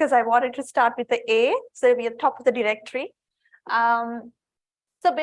because I wanted to start with the A, so it'll be at the top of the directory. So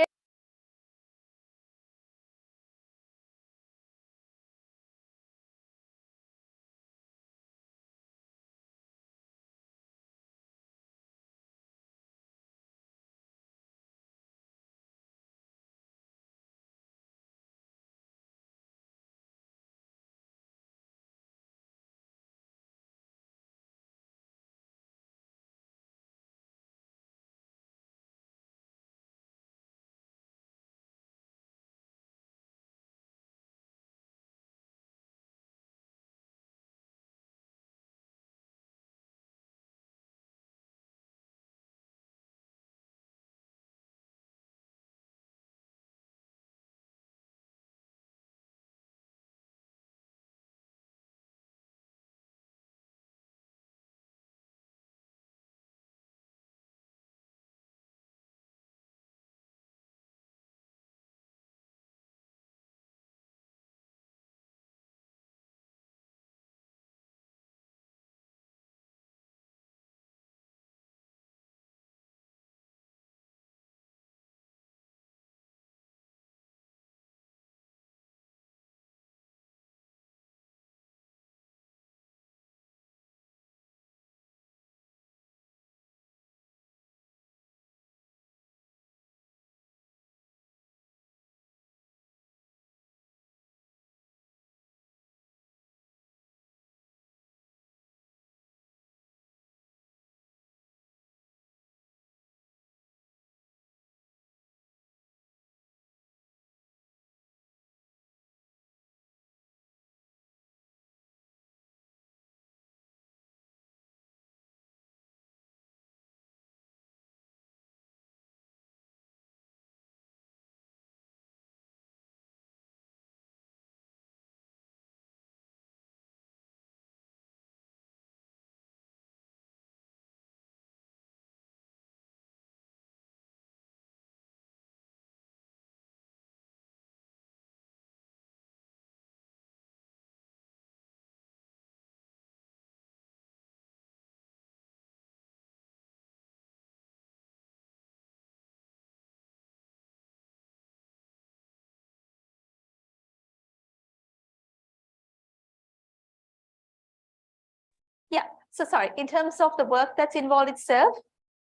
yeah, so sorry, in terms of the work that's involved itself,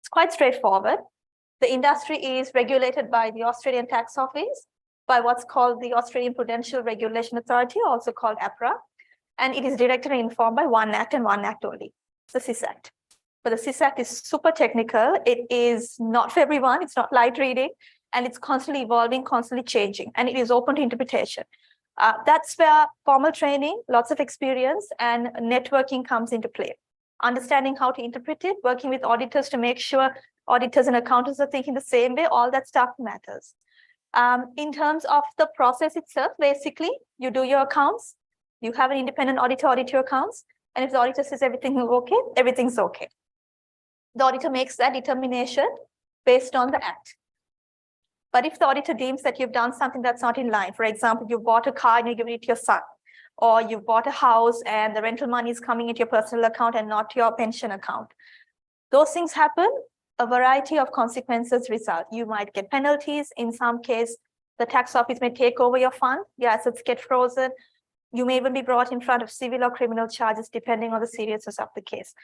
it's quite straightforward. The industry is regulated by the Australian Tax Office, by what's called the Australian Prudential Regulation Authority, also called APRA. And it is directed and informed by one act and one act only, the SIS Act. But the SIS Act is super technical. It is not for everyone. It's not light reading. And it's constantly evolving, constantly changing. And it is open to interpretation. That's where formal training, lots of experience, and networking comes into play. Understanding how to interpret it, working with auditors to make sure auditors and accountants are thinking the same way, all that stuff matters. In terms of the process itself, basically, you do your accounts, you have an independent auditor audit your accounts, and if the auditor says everything is okay, everything's okay. The auditor makes that determination based on the act. But if the auditor deems that you've done something that's not in line, for example, you bought a car and you give it to your son, or you bought a house and the rental money is coming into your personal account and not your pension account, those things happen, a variety of consequences result. You might get penalties. In some case, the tax office may take over your fund. Your assets get frozen. You may even be brought in front of civil or criminal charges, depending on the seriousness of the case.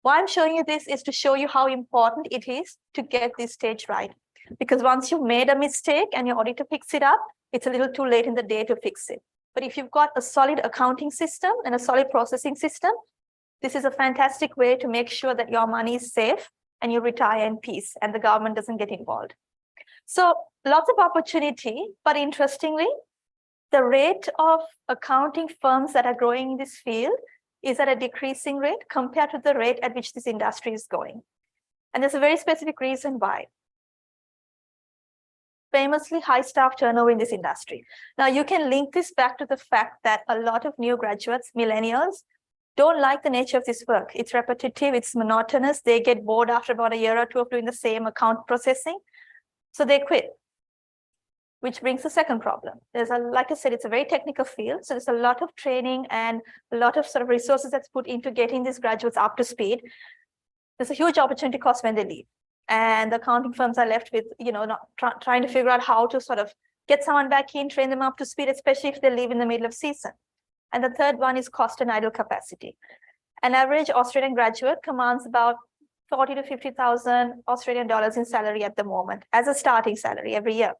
Why I'm showing you this is to show you how important it is to get this stage right. Because once you've made a mistake and your auditor picks it up, it's a little too late in the day to fix it. But if you've got a solid accounting system and a solid processing system, this is a fantastic way to make sure that your money is safe and you retire in peace and the government doesn't get involved. So lots of opportunity, but interestingly, the rate of accounting firms that are growing in this field is at a decreasing rate compared to the rate at which this industry is going. And there's a very specific reason why. Famously high staff turnover in this industry. Now you can link this back to the fact that a lot of new graduates, millennials, don't like the nature of this work. It's repetitive, it's monotonous. They get bored after about a year or two of doing the same account processing. So they quit. which brings the second problem. Like I said, it's a very technical field. So there's a lot of training and a lot of sort of resources that's put into getting these graduates up to speed. There's a huge opportunity cost when they leave. And the accounting firms are left with, not trying to figure out how to sort of get someone back in, train them up to speed, especially if they leave in the middle of season. And the third one is cost and idle capacity. An average Australian graduate commands about 40 to 50,000 Australian dollars in salary at the moment as a starting salary every year.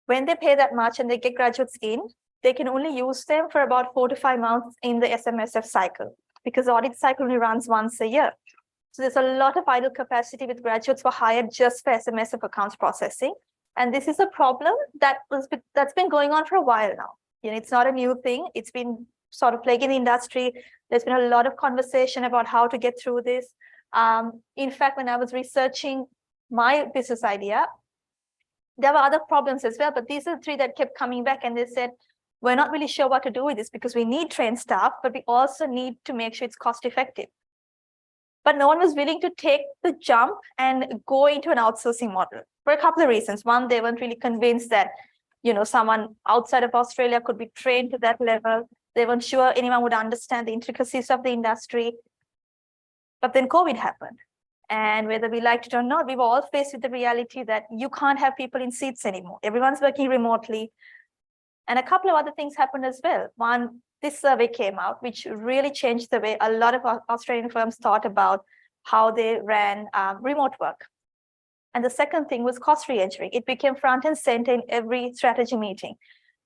When they pay that much and they get graduates in, they can only use them for about 4 to 5 months in the SMSF cycle, because the audit cycle only runs once a year. So there's a lot of idle capacity with graduates who are hired just for SMSF accounts processing. And this is a problem that's been going on for a while now. It's not a new thing. It's been sort of plaguing the industry. There's been a lot of conversation about how to get through this. In fact, when I was researching my business idea, there were other problems as well, but these are the three that kept coming back, and they said, we're not really sure what to do with this because we need trained staff, but we also need to make sure it's cost effective. But no one was willing to take the jump and go into an outsourcing model for a couple of reasons. One, they weren't really convinced that, someone outside of Australia could be trained to that level. They weren't sure anyone would understand the intricacies of the industry. But then COVID happened. And whether we liked it or not, we were all faced with the reality that you can't have people in seats anymore. Everyone's working remotely. And a couple of other things happened as well. One, this survey came out, which really changed the way a lot of Australian firms thought about how they ran remote work. And the second thing was cost re-engineering. It became front and center in every strategy meeting.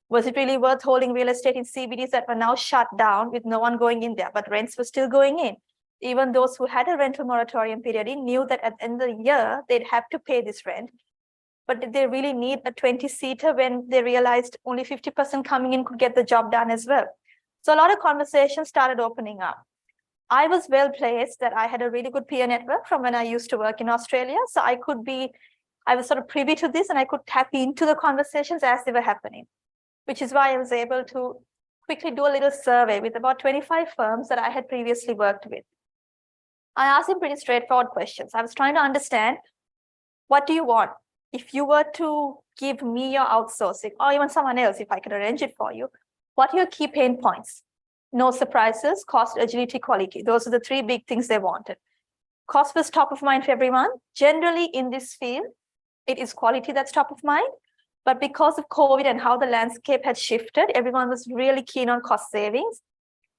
Was it really worth holding real estate in CBDs that were now shut down with no one going in there, but rents were still going in? Even those who had a rental moratorium period knew that at the end of the year, they'd have to pay this rent. But did they really need a 20-seater when they realized only 50% coming in could get the job done as well? So a lot of conversations started opening up. I was well placed that I had a really good peer network from when I used to work in Australia. So I was sort of privy to this and I could tap into the conversations as they were happening, which is why I was able to quickly do a little survey with about 25 firms that I had previously worked with. I asked them pretty straightforward questions. I was trying to understand, what do you want? If you were to give me your outsourcing, or even someone else, if I could arrange it for you, what are your key pain points? No surprises, cost, agility, quality. Those are the three big things they wanted. Cost was top of mind for everyone. Generally in this field, it is quality that's top of mind. But because of COVID and how the landscape had shifted, everyone was really keen on cost savings.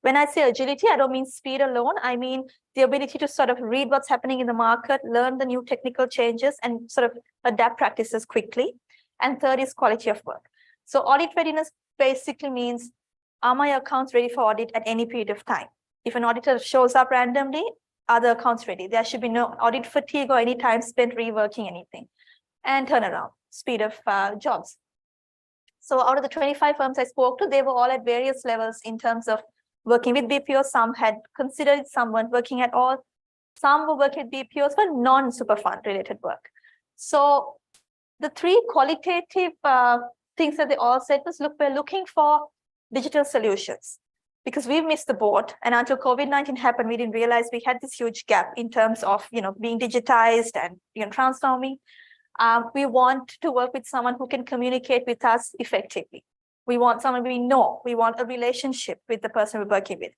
When I say agility, I don't mean speed alone. I mean the ability to sort of read what's happening in the market, learn the new technical changes, and sort of adapt practices quickly. And third is quality of work. So audit readiness basically means, are my accounts ready for audit at any period of time? If an auditor shows up randomly, are the accounts ready? There should be no audit fatigue or any time spent reworking anything. And turnaround, speed of jobs. So out of the 25 firms I spoke to, they were all at various levels in terms of working with BPOs. Some had considered, some weren't working at all. Some were working with BPOs for non-super fund related work. So the three qualitative things that they all said was, look, we're looking for digital solutions because we've missed the boat. And until COVID-19 happened, we didn't realize we had this huge gap in terms of, being digitized and, transforming. We want to work with someone who can communicate with us effectively. We want someone we know. We want a relationship with the person we're working with.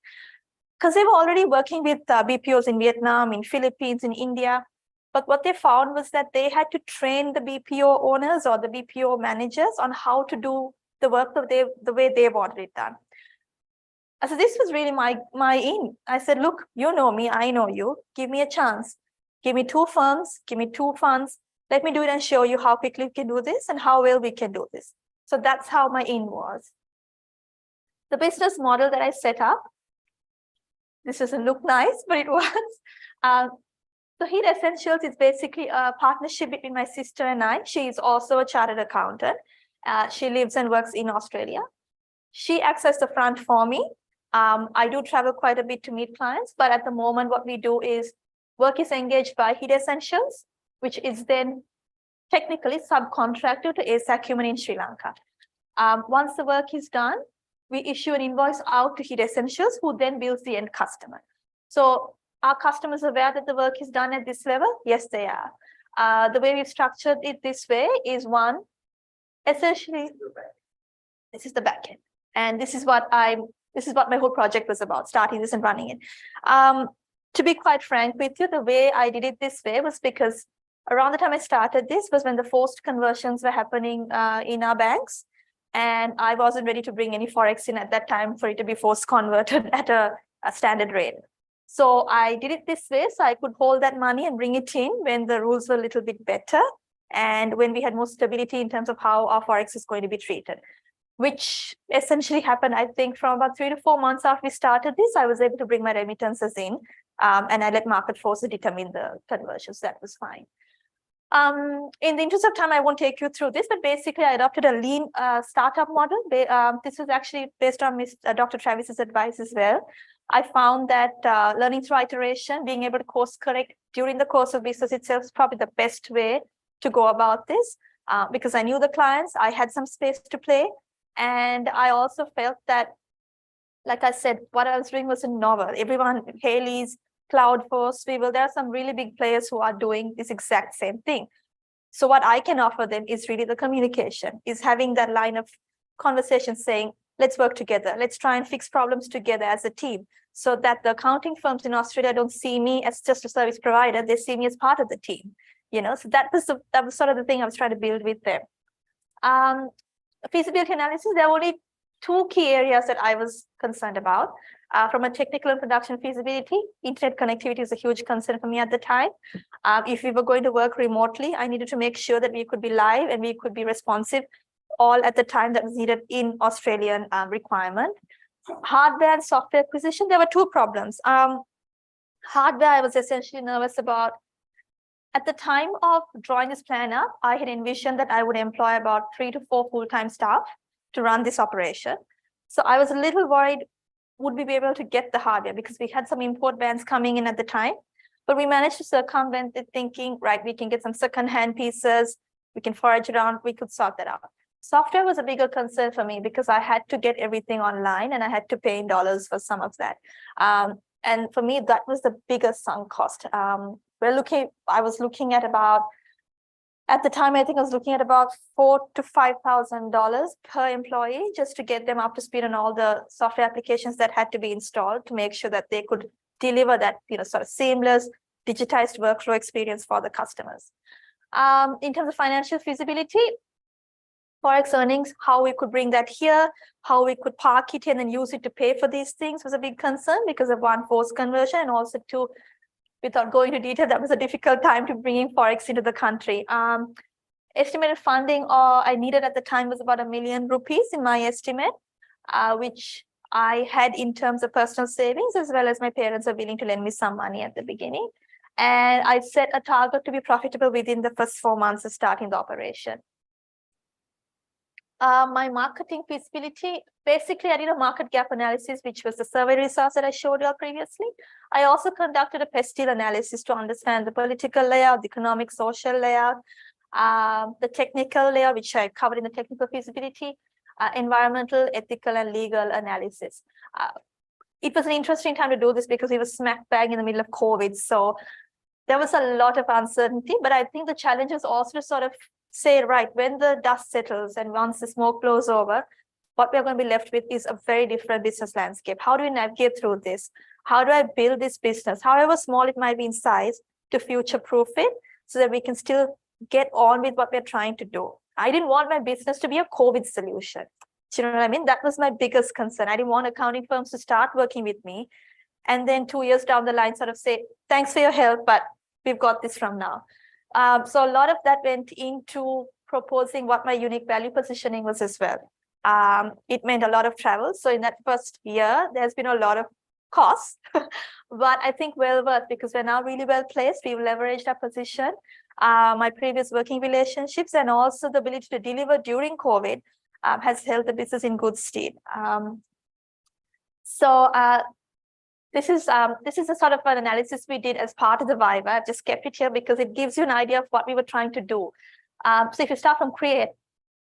Because they were already working with BPOs in Vietnam, in Philippines, in India. But what they found was that they had to train the BPO owners or the BPO managers on how to do the work the way they wanted it done. So this was really my in. I said, look, you know me, I know you. Give me a chance. Give me 2 firms, give me 2 funds. Let me do it and show you how quickly we can do this and how well we can do this. So that's how my in was. The business model that I set up, this doesn't look nice, but it was. So Heat Essentials is basically a partnership between my sister and I. She is also a chartered accountant. She lives and works in Australia. She acts as the front for me. I do travel quite a bit to meet clients, but at the moment, what we do is work is engaged by Heat Essentials, which is then technically subcontracted to ASAC Human in Sri Lanka. Once the work is done, we issue an invoice out to Heat Essentials, who then bills the end customer. So are customers aware that the work is done at this level? Yes, they are. The way we've structured it this way is, one, essentially, this is the back end. And this is what my whole project was about, starting this and running it. To be quite frank with you, the way I did it this way was because around the time I started this was when the forced conversions were happening in our banks. And I wasn't ready to bring any Forex in at that time for it to be forced converted at a standard rate. So I did it this way so I could hold that money and bring it in when the rules were a little bit better and when we had more stability in terms of how our Forex is going to be treated, which essentially happened, I think, from about 3 to 4 months after we started this. I was able to bring my remittances in and I let market forces determine the conversions. That was fine. In the interest of time, I won't take you through this, but basically I adopted a lean startup model. This was actually based on Dr. Travis's advice as well. I found that learning through iteration, being able to course correct during the course of business itself is probably the best way to go about this because I knew the clients, I had some space to play. And I also felt that, like I said, what I was doing was novel. Everyone, Haley's, Cloudforce, Weevil, there are some really big players who are doing this exact same thing. So what I can offer them is really the communication, is having that line of conversation saying, let's work together. Let's try and fix problems together as a team so that the accounting firms in Australia don't see me as just a service provider. They see me as part of the team, you know, so that was sort of the thing I was trying to build with them. Feasibility analysis, there are only 2 key areas that I was concerned about. From a technical and production feasibility, internet connectivity is a huge concern for me at the time. If we were going to work remotely, I needed to make sure that we could be live and we could be responsive all at the time that was needed in Australian requirement. Hardware and software acquisition, there were 2 problems. Hardware, I was essentially nervous about. At the time of drawing this plan up, I had envisioned that I would employ about 3 to 4 full-time staff to run this operation. So I was a little worried, would we be able to get the hardware? Because we had some import bans coming in at the time, but we managed to circumvent it thinking, right, we can get some second-hand pieces, we can forage around, we could sort that out. Software was a bigger concern for me because I had to get everything online and I had to pay in dollars for some of that. And for me, that was the biggest sunk cost. I was looking at about, at the time, I think I was looking at about $4,000 to $5,000 per employee just to get them up to speed on all the software applications that had to be installed to make sure that they could deliver that, you know, sort of seamless, digitized workflow experience for the customers. In terms of financial feasibility, Forex earnings, how we could bring that here, how we could park it and then use it to pay for these things was a big concern because of 1, forced conversion, and also 2, without going into detail, that was a difficult time to bringing Forex into the country. Estimated funding I needed at the time was about $1 million in my estimate, which I had in terms of personal savings, as well as my parents are willing to lend me some money at the beginning. And I set a target to be profitable within the first 4 months of starting the operation. My marketing feasibility, basically I did a market gap analysis, which was the survey results that I showed you previously. I also conducted a pestle analysis to understand the political layout, the economic, social layout, the technical layout, which I covered in the technical feasibility, environmental, ethical, and legal analysis. It was an interesting time to do this because we were smack bang in the middle of COVID. So there was a lot of uncertainty, but I think the challenge was also to sort of say, right, when the dust settles and once the smoke blows over, what we're going to be left with is a very different business landscape. How do we navigate through this? How do I build this business, however small it might be in size, to future-proof it so that we can still get on with what we're trying to do? I didn't want my business to be a COVID solution. Do you know what I mean? That was my biggest concern. I didn't want accounting firms to start working with me and then 2 years down the line sort of say, thanks for your help, but we've got this from now. So a lot of that went into proposing what my unique value positioning was as well. It meant a lot of travel. So in that first year, there's been a lot of costs, but I think well worth, because we're now really well placed. We've leveraged our position, my previous working relationships, and also the ability to deliver during COVID has held the business in good stead. This is a sort of an analysis we did as part of the Viva. I've just kept it here because it gives you an idea of what we were trying to do. So if you start from create,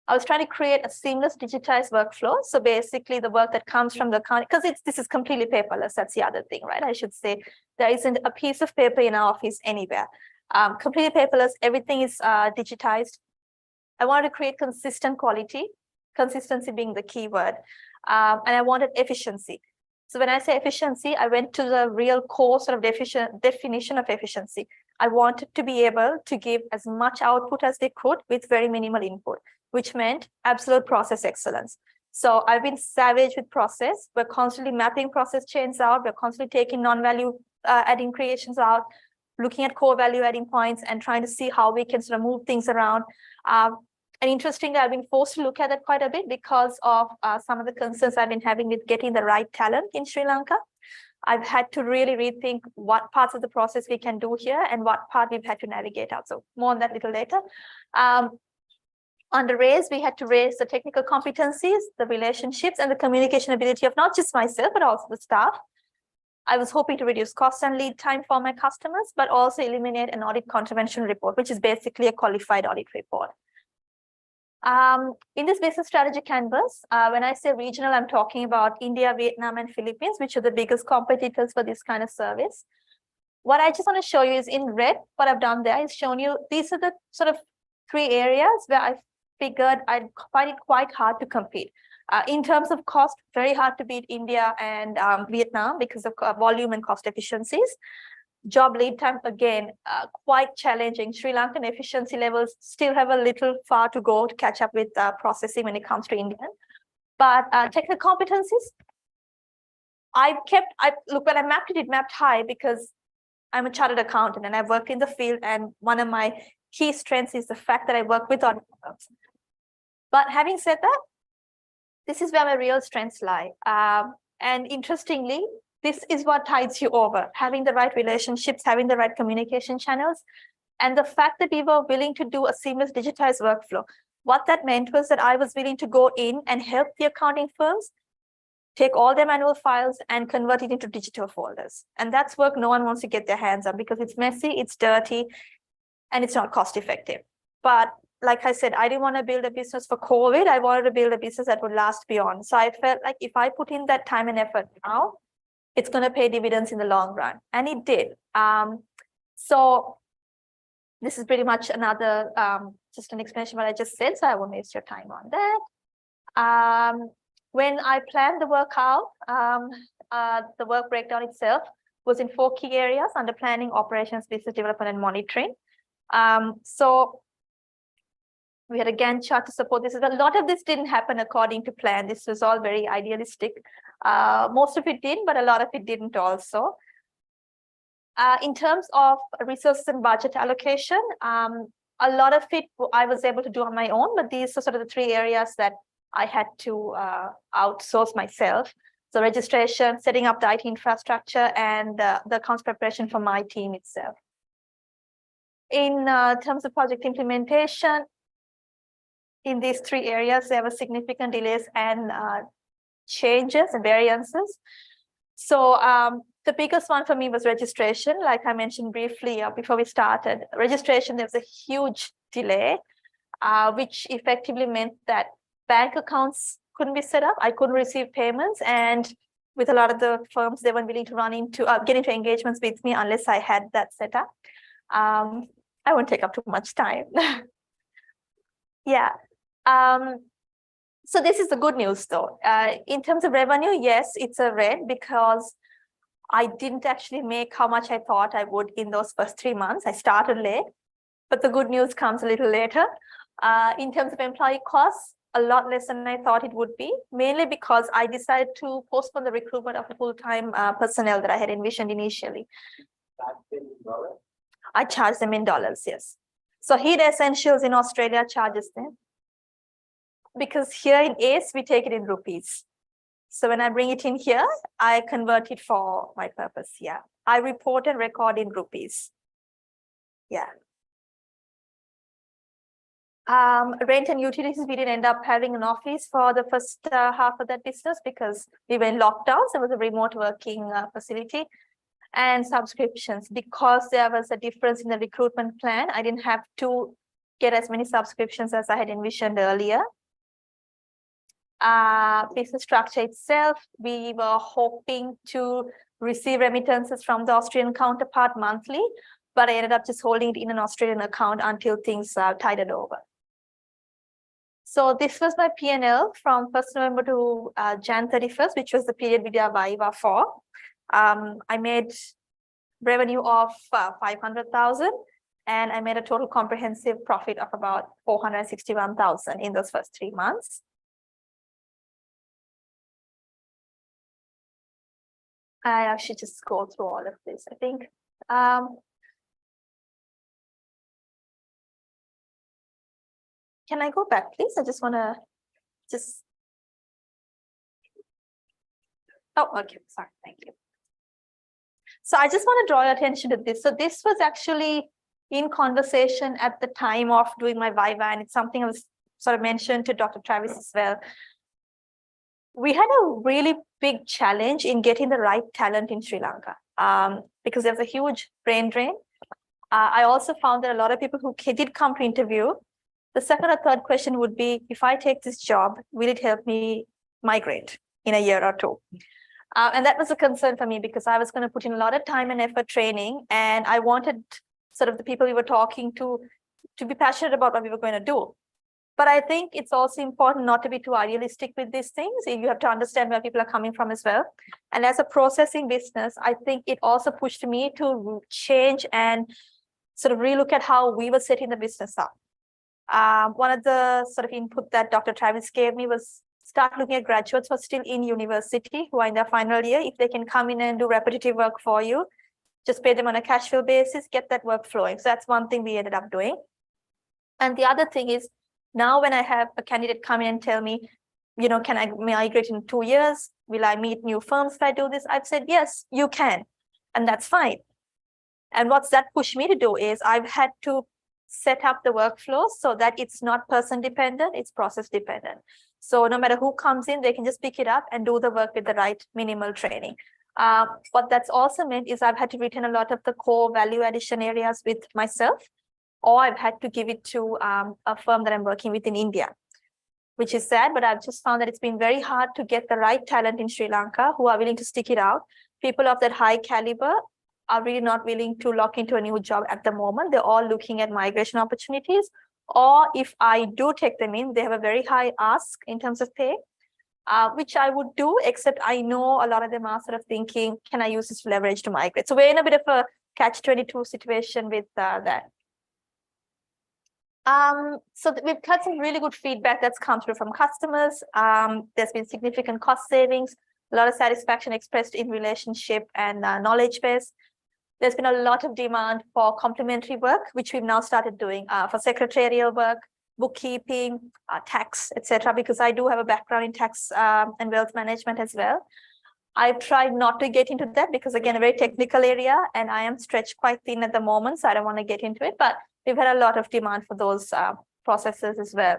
I was trying to create a seamless digitized workflow. So basically the work that comes from the account, because this is completely paperless. That's the other thing, right? I should say there isn't a piece of paper in our office anywhere. Completely paperless, everything is digitized. I wanted to create consistent quality, consistency being the key word, and I wanted efficiency. So when I say efficiency, I went to the real core sort of definition of efficiency. I wanted to be able to give as much output as they could with very minimal input, which meant absolute process excellence. So I've been savage with process. We're constantly mapping process chains out. We're constantly taking non-value adding creations out, looking at core value adding points and trying to see how we can sort of move things around. And interestingly, I've been forced to look at that quite a bit because of some of the concerns I've been having with getting the right talent in Sri Lanka. I've had to really rethink what parts of the process we can do here and what part we've had to navigate out. So more on that a little later. On the raise, we had to raise the technical competencies, the relationships, and the communication ability of not just myself, but also the staff. I was hoping to reduce cost and lead time for my customers, but also eliminate an audit contravention report, which is basically a qualified audit report. In this business strategy canvas, when I say regional, I'm talking about India, Vietnam, and Philippines, which are the biggest competitors for this kind of service. What I just want to show you is in red, what I've done there is shown you, these are the sort of 3 areas where I figured I'd find it quite hard to compete. In terms of cost, very hard to beat India and Vietnam because of volume and cost efficiencies. Job lead time, again, quite challenging. Sri Lankan efficiency levels still have a little far to go to catch up with processing when it comes to Indian. But technical competencies, look, when I mapped it, it mapped high because I'm a chartered accountant and I've worked in the field, and one of my key strengths is the fact that I work with audit firms. But having said that, this is where my real strengths lie. And interestingly, this is what tides you over, having the right relationships, having the right communication channels, and the fact that we were willing to do a seamless digitized workflow. What that meant was that I was willing to go in and help the accounting firms take all their manual files and convert it into digital folders. And that's work no one wants to get their hands on because it's messy, it's dirty, and it's not cost effective. But like I said, I didn't want to build a business for COVID. I wanted to build a business that would last beyond. So I felt like if I put in that time and effort now, it's going to pay dividends in the long run. And it did. So this is pretty much another, just an explanation of what I just said. So I won't waste your time on that. When I planned the work out, the work breakdown itself was in 4 key areas under planning, operations, business development, and monitoring. So we had a Gantt chart to support this. A lot of this didn't happen according to plan. This was all very idealistic. Most of it did, but a lot of it didn't also. In terms of resources and budget allocation, a lot of it I was able to do on my own, but these are sort of the 3 areas that I had to outsource myself. So registration, setting up the IT infrastructure, and the accounts preparation for my team itself. In terms of project implementation, in these 3 areas, there were significant delays and changes and variances. So the biggest one for me was registration. Like I mentioned briefly before we started, registration, there was a huge delay, which effectively meant that bank accounts couldn't be set up. I couldn't receive payments. And with a lot of the firms, they weren't willing to get into engagements with me unless I had that set up. I won't take up too much time. Yeah. So this is the good news though. In terms of revenue, yes, it's a red because I didn't actually make how much I thought I would in those first 3 months. I started late, but the good news comes a little later. In terms of employee costs, a lot less than I thought it would be, mainly because I decided to postpone the recruitment of full-time personnel that I had envisioned initially. I charge them in dollars, yes. So Heat Essentials in Australia charges them, because here in ACE, we take it in rupees. So when I bring it in here, I convert it for my purpose. Yeah, I report and record in rupees. Yeah. Rent and utilities, we didn't end up having an office for the first half of that business because we were in lockdown. So it was a remote working facility. And subscriptions, because there was a difference in the recruitment plan, I didn't have to get as many subscriptions as I had envisioned earlier. Business structure itself, we were hoping to receive remittances from the Austrian counterpart monthly, but I ended up just holding it in an Australian account until things tided over. So this was my P&L from 1st November to Jan 31st, which was the period we did our Viva for. I made revenue of 500,000, and I made a total comprehensive profit of about 461,000 in those first 3 months. I should just go through all of this, I think. Can I go back, please? I just want to oh, okay, sorry, thank you. So I just want to draw your attention to this. So this was actually in conversation at the time of doing my Viva, and it's something I was sort of mentioned to Dr. Travis as well. We had a really big challenge in getting the right talent in Sri Lanka because there's a huge brain drain. I also found that a lot of people who did come to interview, the second or third question would be, if I take this job, will it help me migrate in a year or two? And that was a concern for me because I was going to put in a lot of time and effort training, and I wanted sort of the people we were talking to be passionate about what we were going to do. But I think it's also important not to be too idealistic with these things. You have to understand where people are coming from as well. And as a processing business, I think it also pushed me to change and sort of relook at how we were setting the business up. One of the sort of input that Dr. Travis gave me was start looking at graduates who are still in university, who are in their final year. If they can come in and do repetitive work for you, just pay them on a cash flow basis, get that work flowing. So that's one thing we ended up doing. And the other thing is, now when I have a candidate come in and tell me, you know, can I migrate in 2 years? Will I meet new firms if I do this? I've said, yes, you can. And that's fine. And what's that pushed me to do is I've had to set up the workflow so that it's not person dependent, it's process dependent. So no matter who comes in, they can just pick it up and do the work with the right minimal training. What that's also meant is I've had to retain a lot of the core value addition areas with myself, or I've had to give it to a firm that I'm working with in India, which is sad, but I've just found that it's been very hard to get the right talent in Sri Lanka who are willing to stick it out. People of that high caliber are really not willing to lock into a new job at the moment. They're all looking at migration opportunities, or if I do take them in, they have a very high ask in terms of pay, which I would do, except I know a lot of them are sort of thinking, can I use this leverage to migrate? So we're in a bit of a catch-22 situation with that. So we've had some really good feedback that's come through from customers. There's been significant cost savings, a lot of satisfaction expressed in relationship and knowledge base. There's been a lot of demand for complementary work, which we've now started doing for secretarial work, bookkeeping, tax, etc. Because I do have a background in tax and wealth management as well. I've tried not to get into that because, again, a very technical area, and I am stretched quite thin at the moment, so I don't want to get into it. But we've had a lot of demand for those processes as well.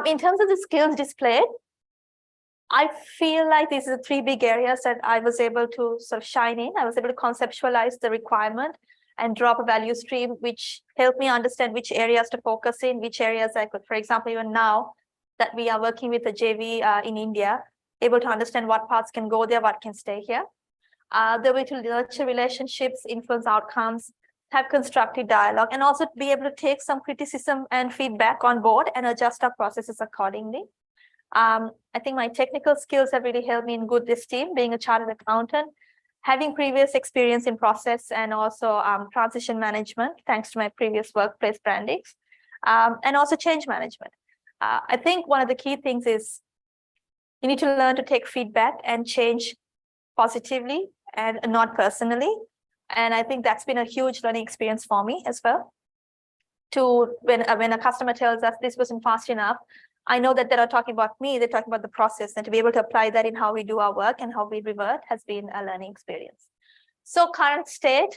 In terms of the skills displayed, I feel like these are the 3 big areas that I was able to sort of shine in. I was able to conceptualize the requirement and drop a value stream, which helped me understand which areas to focus in, which areas I could, for example, even now that we are working with the JV in India, able to understand what parts can go there, what can stay here. The way to nurture relationships, influence outcomes, have constructive dialogue, and also be able to take some criticism and feedback on board and adjust our processes accordingly. I think my technical skills have really helped me in good esteem, being a chartered accountant, having previous experience in process and also transition management, thanks to my previous workplace brandings, and also change management. I think one of the key things is you need to learn to take feedback and change positively and not personally. And I think that's been a huge learning experience for me as well. To when a customer tells us this wasn't fast enough, I know that they're not talking about me, they're talking about the process, and to be able to apply that in how we do our work and how we revert has been a learning experience. So current state,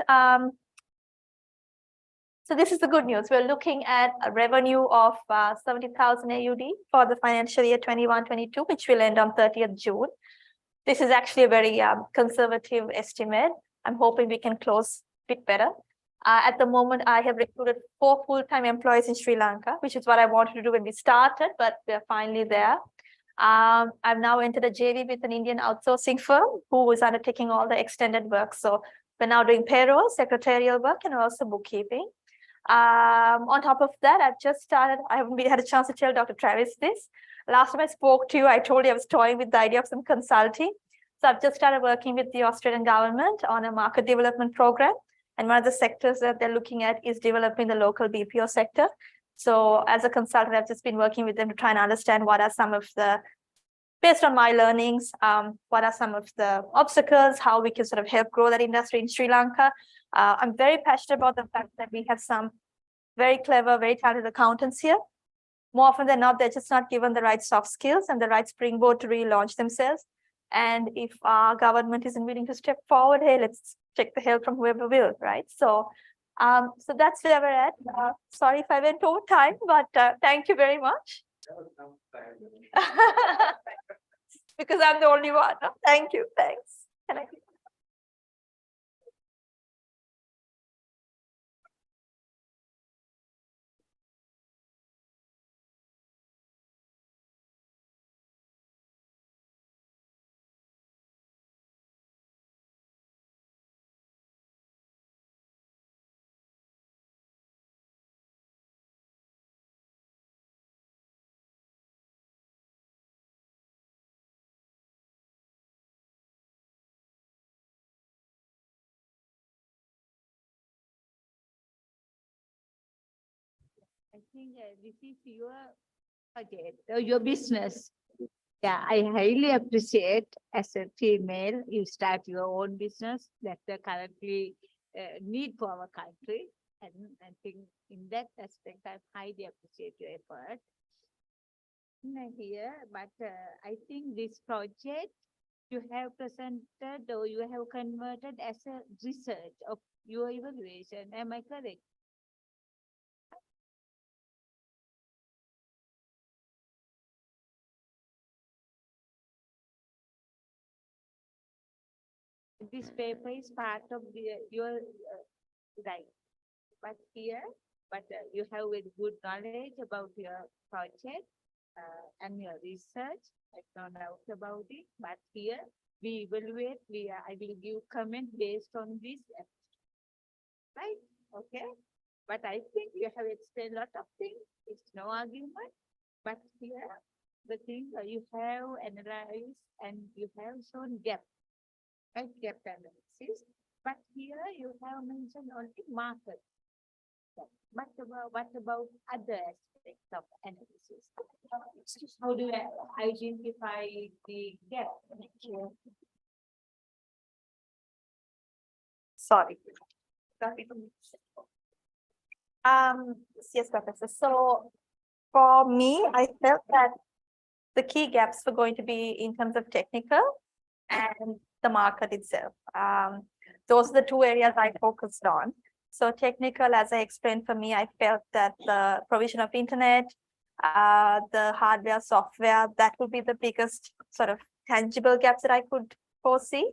so this is the good news. We're looking at a revenue of 70,000 AUD for the financial year 21-22, which will end on 30th June. This is actually a very conservative estimate. I'm hoping we can close a bit better. At the moment, I have recruited 4 full-time employees in Sri Lanka, which is what I wanted to do when we started, but we're finally there. I've now entered a JV with an Indian outsourcing firm who is undertaking all the extended work. So we're now doing payroll, secretarial work, and also bookkeeping. On top of that, I've just started, I haven't had a chance to tell Dr. Travis this. Last time I spoke to you, I told you I was toying with the idea of some consulting. So I've just started working with the Australian government on a market development program. And one of the sectors that they're looking at is developing the local BPO sector. So as a consultant, I've just been working with them to try and understand what are some of the, based on my learnings, what are some of the obstacles, how we can sort of help grow that industry in Sri Lanka. I'm very passionate about the fact that we have some very clever, very talented accountants here. More often than not, they're just not given the right soft skills and the right springboard to relaunch themselves. And if our government isn't willing to step forward, hey, let's take the help from whoever will, right? So, so that's where we're at. Sorry if I went over time, but thank you very much. Because I'm the only one. Thank you. Thanks. Can I? I think this is your project or your business. Yeah, I highly appreciate as a female, you start your own business. That's the currently need for our country. And I think in that aspect, I highly appreciate your effort. Here, but I think this project you have presented or you have converted as a research of your evaluation. Am I correct? This paper is part of your right, but here, you have very good knowledge about your project and your research. I found out about it, but here we evaluate. I will give comment based on this, right? Okay, but I think you have explained a lot of things. It's no argument, but here the thing you have analyzed and you have shown gap. Right, gap analysis, but here you have mentioned only market. But what about other aspects of analysis? How do you identify the gap? Sorry. Yes, Professor. So for me, I felt that the key gaps were going to be in terms of technical and the market itself. Those are the two areas I focused on. So technical, as I explained, for me, I felt that the provision of internet, the hardware, software, that would be the biggest sort of tangible gaps that I could foresee.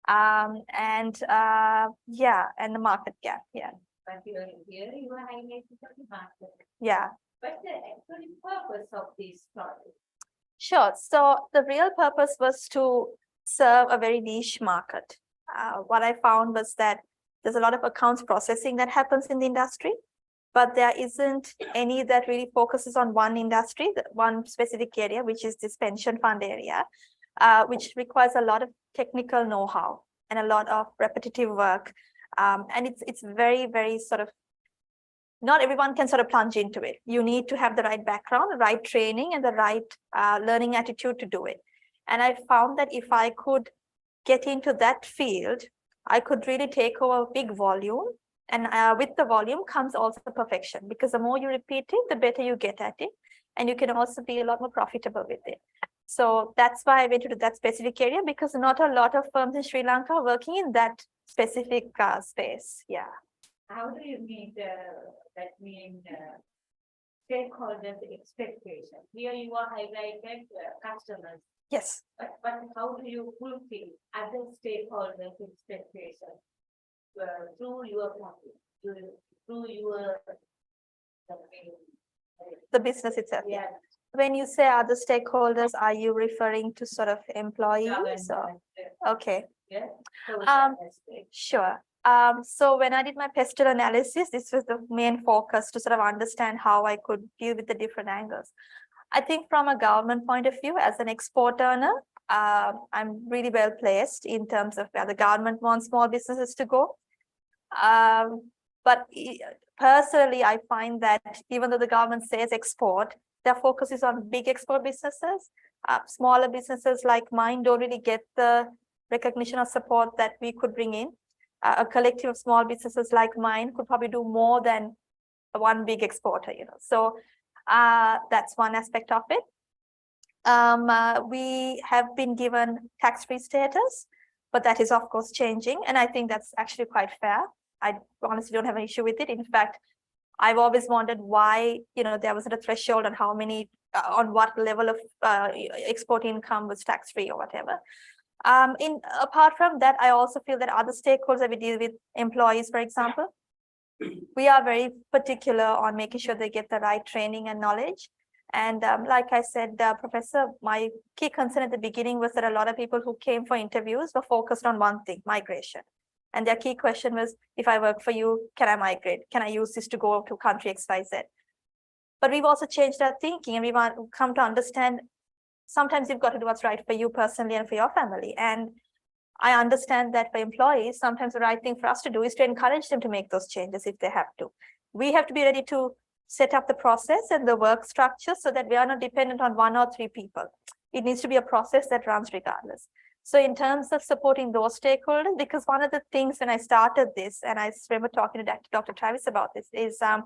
And the market gap, yeah. But here you are highlighting the market. Yeah. But the actual purpose of this project? Sure. So the real purpose was to serve a very niche market. What I found was that there's a lot of accounts processing that happens in the industry, but there isn't any that really focuses on one industry, one specific area, which is this pension fund area, which requires a lot of technical know-how and a lot of repetitive work. And it's very, very sort of, not everyone can sort of plunge into it. You need to have the right background, the right training, and the right learning attitude to do it. And I found that if I could get into that field, I could really take over big volume. And with the volume comes also perfection, because the more you repeat it, the better you get at it. And you can also be a lot more profitable with it. So that's why I went into that specific area, because not a lot of firms in Sri Lanka are working in that specific space. Yeah. How do you meet stakeholders' expectation? Here you are highlighted customers. Yes. But how do you fulfill other stakeholders' expectation through your company, through your the business itself? Yeah. When you say other stakeholders, are you referring to sort of employees? Or? Okay. Yeah. Sure. So when I did my pestle analysis, this was the main focus to sort of understand how I could deal with the different angles. I think from a government point of view, as an export earner, I'm really well placed in terms of where the government wants small businesses to go. But personally, I find that even though the government says export, their focus is on big export businesses. Smaller businesses like mine don't really get the recognition or support that we could bring in. A collective of small businesses like mine could probably do more than one big exporter, So that's one aspect of it. We have been given tax-free status, but that is of course changing, and I think that's actually quite fair. I honestly don't have an issue with it. In fact, I've always wondered why there wasn't a threshold on how many on what level of export income was tax-free or whatever. Apart from that, I also feel that other stakeholders that we deal with, employees, for example, we are very particular on making sure they get the right training and knowledge. And like I said, Professor, my key concern at the beginning was that a lot of people who came for interviews were focused on one thing, migration. And their key question was, if I work for you, can I migrate? Can I use this to go to country XYZ? But we've also changed our thinking, and we want to come to understand sometimes you've got to do what's right for you personally and for your family. And I understand that for employees, sometimes the right thing for us to do is to encourage them to make those changes if they have to. We have to be ready to set up the process and the work structure so that we are not dependent on 1 or 3 people. It needs to be a process that runs regardless. So in terms of supporting those stakeholders, because one of the things when I started this, and I remember talking to Dr. Travis about this, is I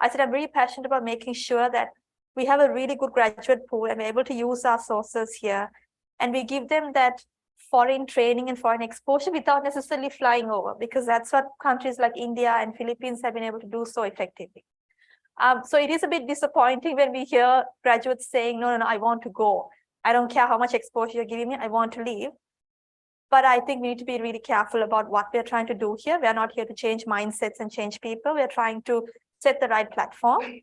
said, I'm really passionate about making sure that we have a really good graduate pool and we're able to use our sources here. And we give them that foreign training and foreign exposure without necessarily flying over, because that's what countries like India and Philippines have been able to do so effectively. So it is a bit disappointing when we hear graduates saying, no, I want to go. I don't care how much exposure you're giving me, I want to leave. But I think we need to be really careful about what we're trying to do here. We're not here to change mindsets and change people. We're trying to set the right platform.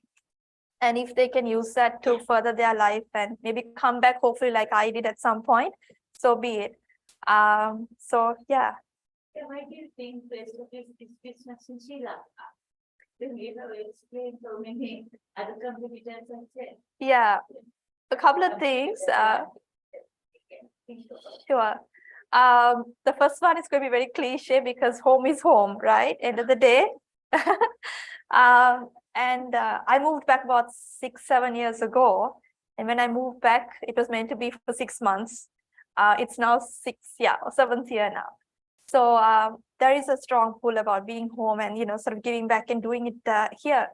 And if they can use that to further their life and maybe come back, hopefully like I did at some point, so be it. So yeah. There might be things to establish this business in Sri Lanka. Then we have explained so many other competitors and said. Yeah, a couple of things. Sure. The first one is going to be very cliche because home is home, right? End of the day. I moved back about 6-7 years ago. And when I moved back, it was meant to be for 6 months. It's now 7th year now. So there is a strong pull about being home and, sort of giving back and doing it here.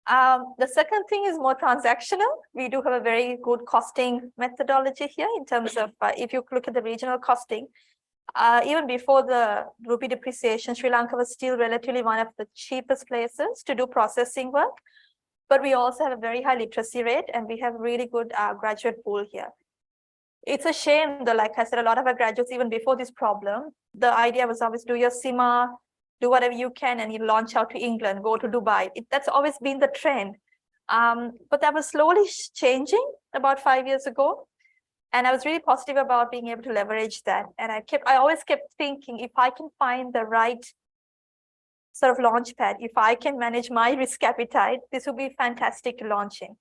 The second thing is more transactional. We do have a very good costing methodology here in terms of if you look at the regional costing, even before the rupee depreciation, Sri Lanka was still relatively one of the cheapest places to do processing work. But we also have a very high literacy rate and we have really good graduate pool here. It's a shame though, like I said, a lot of our graduates, even before this problem, the idea was always do your CIMA, do whatever you can, and you launch out to England, go to Dubai. That's always been the trend. But that was slowly changing about 5 years ago. And I was really positive about being able to leverage that. And I always kept thinking, if I can find the right sort of launch pad, if I can manage my risk appetite, this would be fantastic to launch in.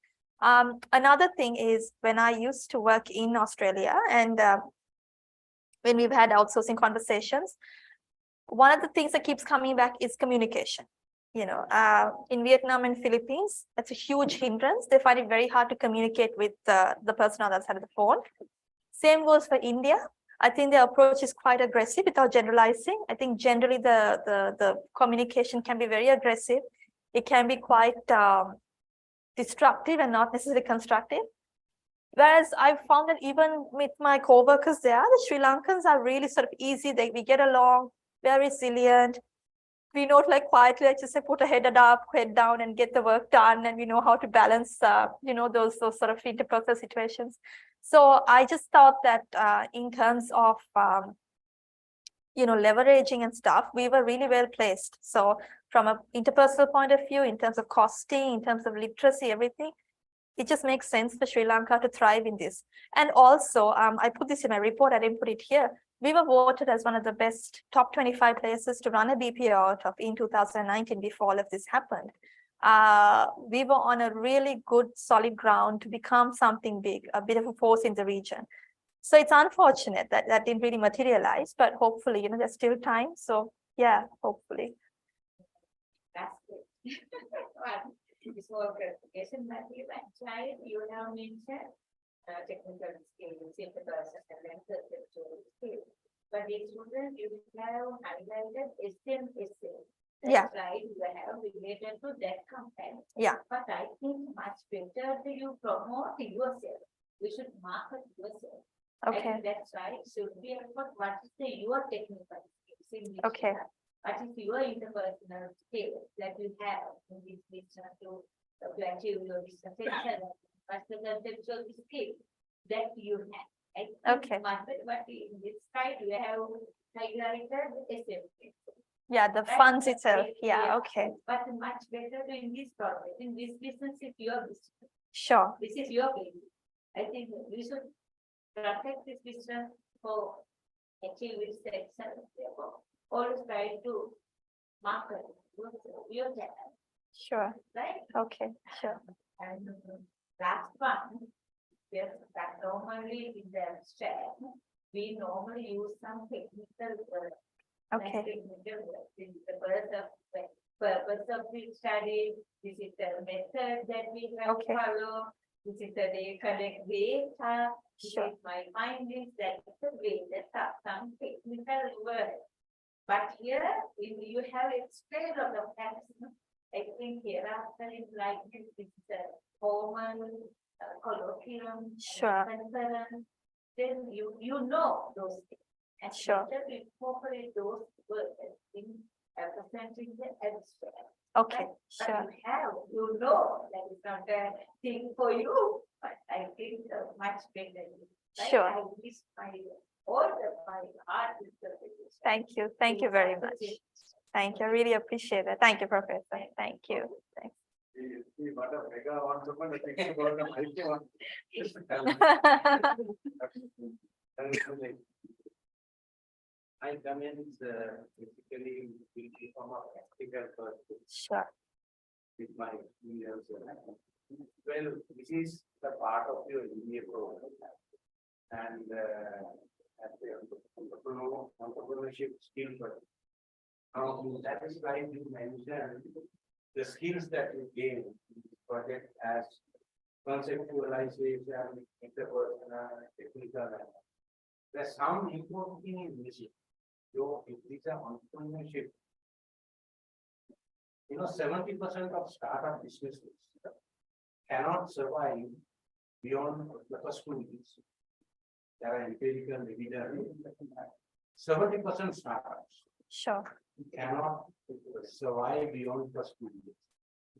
Another thing is when I used to work in Australia and when we've had outsourcing conversations, one of the things that keeps coming back is communication. In Vietnam and Philippines, that's a huge hindrance. They find it very hard to communicate with the person on the other side of the phone. Same goes for India. I think the approach is quite aggressive without generalizing. I think generally the communication can be very aggressive. It can be quite destructive and not necessarily constructive. Whereas I've found that even with my co-workers there, the Sri Lankans are really sort of easy. we get along, very resilient. We know like quietly, like just say, put a head up, head down and get the work done. And we know how to balance, those sort of interpersonal situations. So I just thought that in terms of, leveraging and stuff, we were really well placed. So from an interpersonal point of view, in terms of costing, in terms of literacy, everything, it just makes sense for Sri Lanka to thrive in this. And also, I put this in my report, I didn't put it here. we were voted as one of the best top 25 places to run a BPO out of in 2019 before all of this happened. We were on a really good, solid ground to become something big, a bit of a force in the region. So it's unfortunate that that didn't really materialize, but hopefully, there's still time. So yeah, hopefully. That's it. This whole clarification that you mentioned, you have mentioned technical skills, interpersonal and conceptual skills. But these children, you have highlighted STEM skills. Yeah. Right, you have related to that content. Yeah. But I think much better to you promote yourself. You should market yourself. I Okay. think that's right. Should be about what is your technical skills in this Okay. area. What is your interpersonal skills that you have in this business to achieve your business? What's the conceptual skill that you have? I think Okay. But in this side, you have highlighted SFP. Yeah, the Right? funds itself. Yeah, Yeah. okay. But much better in this project, in this business, is your business. Sure. This is your baby. I think we should protect this business for achieve its excellence. Always try to market your talent, Sure. right? Okay. Sure. And last one, yes, that normally in the share, we normally use some technical words. Okay. This is the purpose of this study. This is the method that we have Okay. follow. This is the day collect data. This Sure. is my findings. That's the way. That's some technical words. But here, if you have explained on the facts, I think hereafter is like this is the formal colloquium. Sure. Concern, then you know those things. And Sure. better to incorporate those words in presenting the abstract. Okay. But Sure. you know that is not a thing for you, but I think much better. Right? Sure. I wish all the my art is the biggest. Thank you. Thank you very much. Thank you. I really appreciate it. Thank you, Professor. Thank you. Thanks. My comments basically will be from a practical perspective Sure. with my experience. Well, this is the part of your MBA program. And as the entrepreneurship skill. That is why you mentioned the skills that you gain in this project as conceptualization, interpersonal, technical. There's some important thing in missing. So if these are entrepreneurship, 70% of startup businesses cannot survive beyond the first 2 years. There are empirical evidence. 70% startups Sure. cannot survive beyond first 2 years.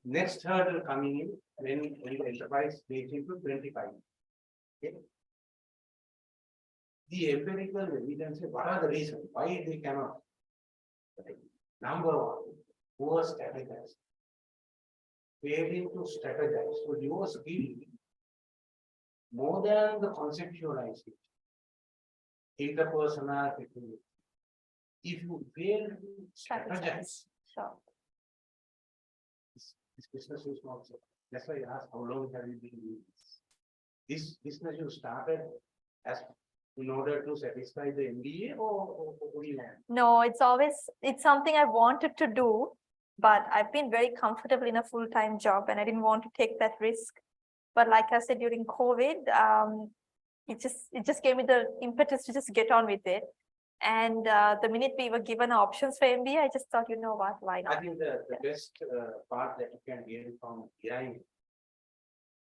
Next hurdle coming in when the enterprise reaches into 25. Okay. The empirical evidence, what are the reasons why they cannot? Number one, poor strategize. Failing to strategize. So your skill, more than the conceptualization, interpersonal technology. If you fail to strategize, Sure. this business is not so. That's why I asked how long have you been doing this? This business you started as in order to satisfy the MBA or what do you want? No, it's something I wanted to do, but I've been very comfortable in a full-time job and I didn't want to take that risk. But like I said, during COVID, it just gave me the impetus to just get on with it. And the minute we were given options for MBA, I just thought, you know what, why I not? think the best part that you can gain from AI,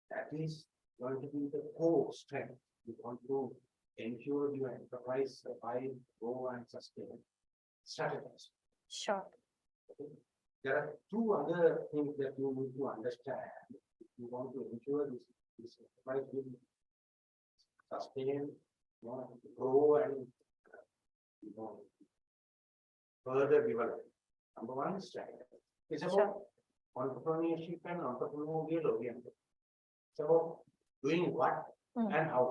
that is going to be the core strength. You want to ensure your enterprise survive, grow and sustain. Strategies. Sure. Okay. There are two other things that you need to understand. If you want to ensure this enterprise will sustain, grow and further develop. Number one is strategy. It's about entrepreneurship and entrepreneurial oriented. It's about doing what and how.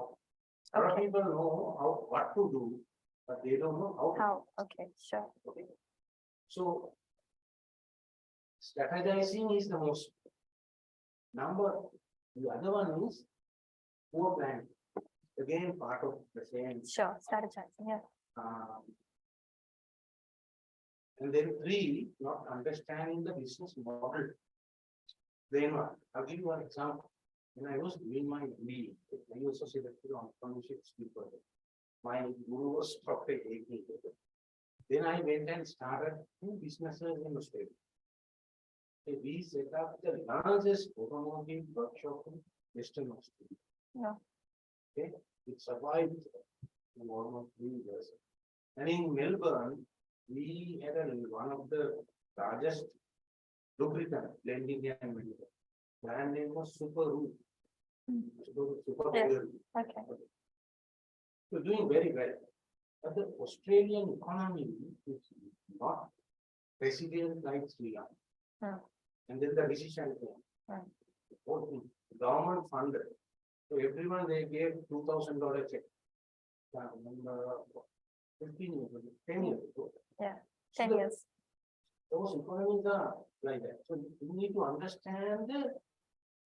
A lot of people know what to do, but they don't know how. How? Okay, sure. Okay. So strategizing is the most number. The other one is poor planning. Again, part of the same. Sure, strategizing, yeah. um, And then three, not understanding the business model. Then what? I'll give you one example. When I was doing my MBA, I also selected on entrepreneurship speaker. My guru was Dr. A.K. Then I went and started two businesses in Australia. Okay, we set up the largest automotive workshop in Western Australia. Yeah. Okay, it survived for almost 3 years. And in Melbourne, we had one of the largest lubricant blending and medical. Brand name was Super Root. Super Yes. Root. Okay, So doing very well. But the Australian economy is not resilient like Sri Lanka. Hmm. And then the recession came. Hmm. The whole thing, government funded. So everyone they gave $2,000 check. I remember 15 years ago, 10 years ago. yeah, So 10 the- years. Those economies are like that. So you need to understand the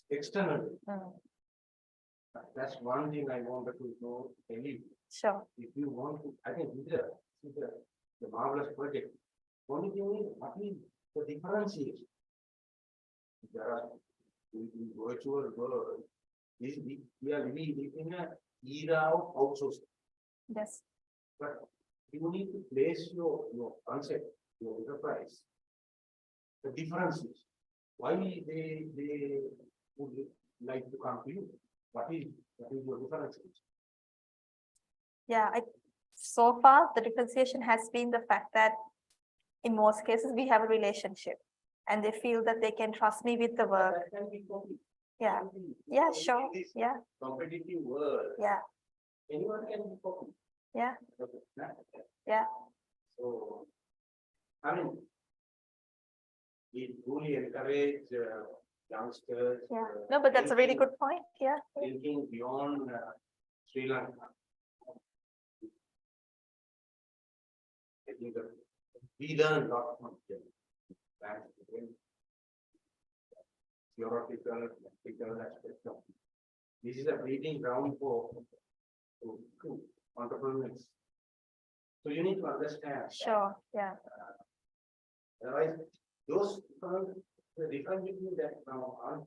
external. Hmm. That's one thing I wanted to know. Tell you, Sure, if you want to, I think this is the marvelous project. Only thing is, what is the difference is? There are in virtual world, we are living in an era of outsourcing. yes, But you need to place your concept, your enterprise. The difference is why they would like to come to you. What is your difference? yeah. So far, the differentiation has been the fact that in most cases, we have a relationship and they feel that they can trust me with the work. That can be copied. Yeah, yeah, sure, In this yeah, competitive world, yeah, anyone can be copied. yeah, Okay, nah. yeah, So, I mean, we truly encourage youngsters. yeah. No, but that's a really good point, yeah. Thinking beyond Sri Lanka. I think that we learn a lot from them. Theoretical, practical aspect of it. This is a breeding ground for entrepreneurs. So you need to understand. Sure, yeah, Otherwise, those the difference between that now,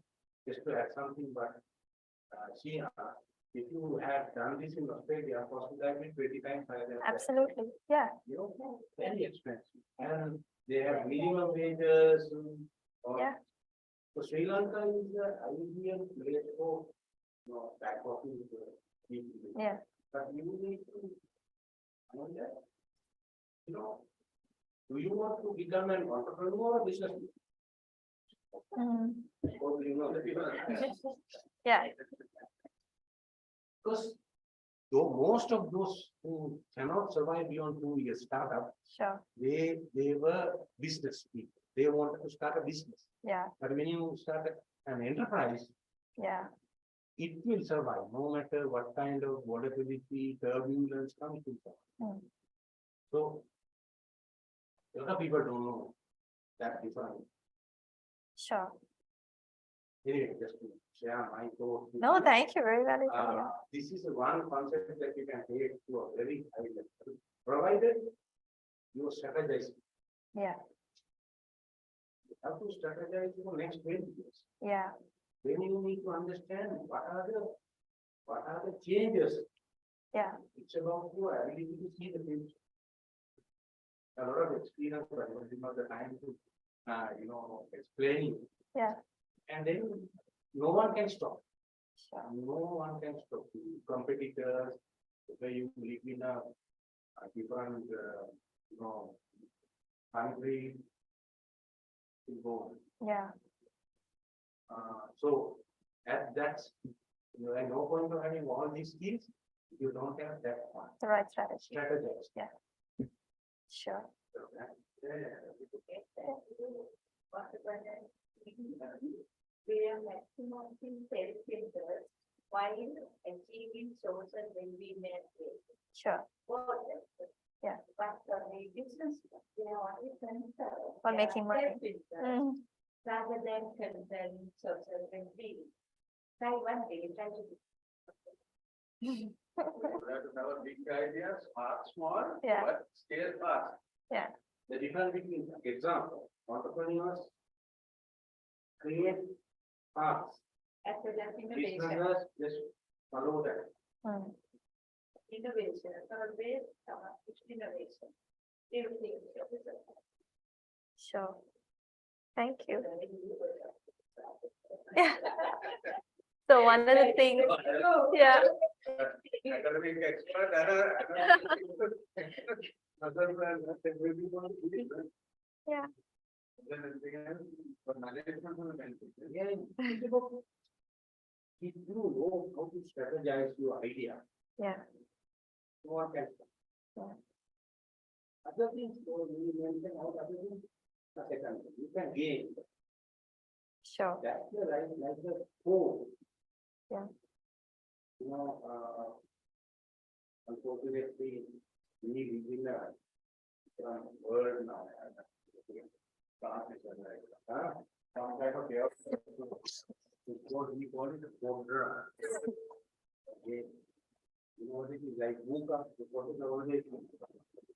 just to add something, but see, if you have done this in Australia, cost would have been 20 times higher than that. absolutely, yeah, You know, very expensive, and they have minimum wages. Or, yeah, so Sri Lanka is the ideal place for, back office people. yeah, But you need to know that, do you want to become an entrepreneur or business? mm, Or do you know the difference? yeah, Because though most of those who cannot survive beyond 2 years startup, sure, they were business people. They wanted to start a business. yeah, But when you start an enterprise, yeah, it will survive no matter what kind of volatility, turbulence comes to it. mm, So a lot of people don't know that difference. sure. Anyway, just to share my thoughts. with No, you. thank you, very valuable, yeah. This is the one concept that you can take to a very high level, provided you strategize. Yeah, You have to strategize for next 20 years. yeah, Then you need to understand what are the changes. yeah, It's about your ability to see the future. A lot of experience, but you know the time to, explain. yeah, And then no one can stop. sure, No one can stop you. Competitors, where you live in a different, country. You go. yeah, So that's, at no point of having all these skills, if you don't have that one. the right strategy, Strategize. sure. We are maximizing self-interest while achieving social well-being. Sure. What for making money. Mm. Rather than concern social well-being. Try one day, try to. You have to have a big idea, start small, Yeah. but scale fast. Yeah. The difference between, example, entrepreneurs create paths, After that, innovation, businesses just follow that. Mm. innovation, always, it's innovation. Everything. Sure. Thank you. Yeah. So one of the things, yeah, Academic expert, yeah, For management and benefit. Yeah, it's about if you know how to strategize your idea, yeah, what can. Yeah. Other things, so you mention how other things, a second, you can gain. sure. That's the right, like the code. Yeah. You know, unfortunately, we live in a world now. Some kind of chaos. We call it a border. Okay. You know, this is like move up, what is the organization?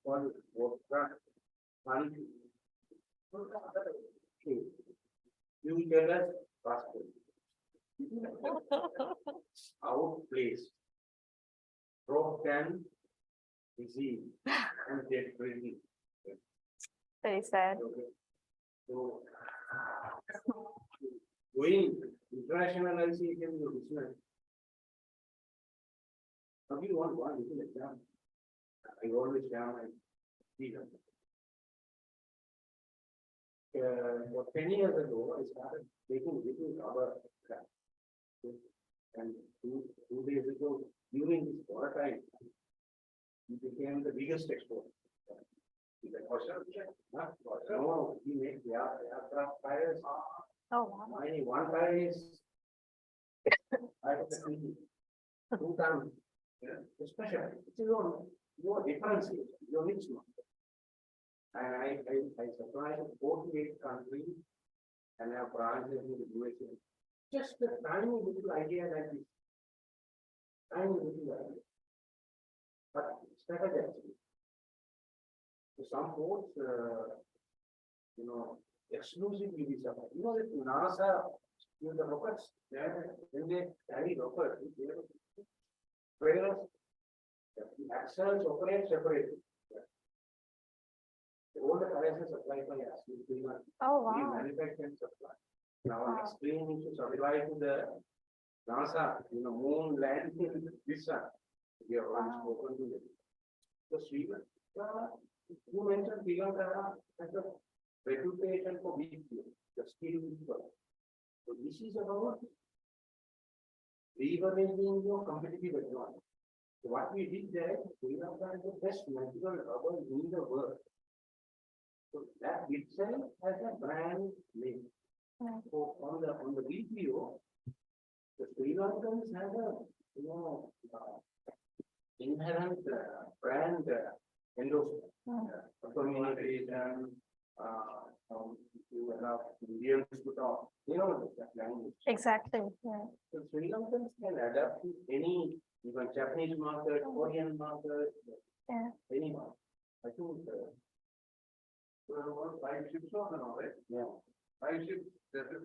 Call it border. Okay. You tell us passport. Outplaced. Broken, disease, and death breathing. Very sad. Okay. So, going internationalization of business. Now, you want one little example. I always share my experience. About 10 years ago, I started taking little rubber scrap. And two days ago, during this quarantine, it became the biggest export. No, he makes the aircraft tires. Oh, wow. Only one tire is 2 tons. Especially, it's your difference, your mix. And I supplied 48 countries and have branches in the USA. Just the tiny little idea like this. Tiny little idea. But strategy. So some folks, you know, exclusively we supply. You know that NASA, you know, the rockets, when they carry rockets, whereas the axles operate separately. All the tires are supplied by us. Oh, We wow. manufacture and supply. Now, Wow. explaining to supply to the NASA, you know, moon landing this sun. We have already Wow. spoken to them. So, Sweden, you mentioned Sri Lanka has a reputation for weak, the skill people. So, this is about leveraging your competitive advantage. So, what we did there, Sri Lanka is the best natural rubber in the world. So that itself has a brand name. Yeah. So on the BPO, the Sri Lankans have a, you know, inherent brand endorsement. Communication, you allow Indians to talk, you know, that language. Exactly. Yeah. So Sri Lankans can adapt to any, even Japanese market, Korean market, Yeah. any market. I think. Well, 5 ships on and all, right? Yeah. 5 ships, that's it.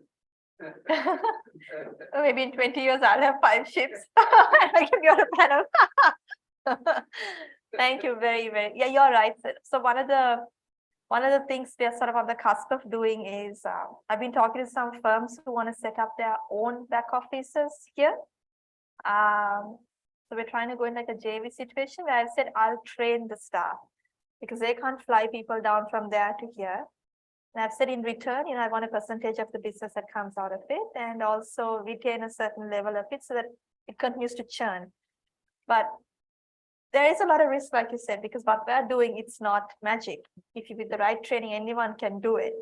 Maybe in 20 years, I'll have 5 ships. I give you a panel. Thank you very, very. Yeah, you're right. So one of the things we are sort of on the cusp of doing is I've been talking to some firms who want to set up their own back offices here. So we're trying to go in like a JV situation where I've said I'll train the staff because they can't fly people down from there to here. And I've said in return, you know, I want a percentage of the business that comes out of it and also retain a certain level of it so that it continues to churn. But there is a lot of risk, like you said, because what we're doing, it's not magic. If you with the right training, anyone can do it.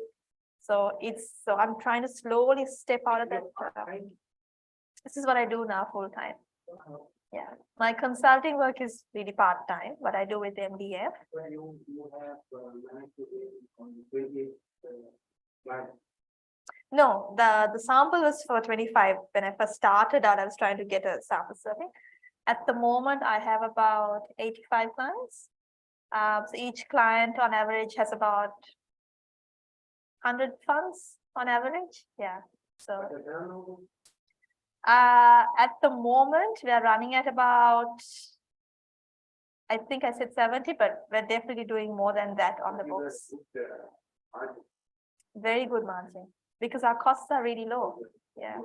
So I'm trying to slowly step out of that. This is what I do now full time. Yeah, my consulting work is really part time, but I do with MDF. When you have managed to on 20 Like, No, the sample was for 25. When I first started out, I was trying to get a sample survey. At the moment, I have about 85 clients. So each client on average has about 100 funds on average. Yeah. So the turnover, at the moment, we are running at about, I think I said 70, but we're definitely doing more than that on the give us books. good, margin. Very good margin because our costs are really low. Yeah.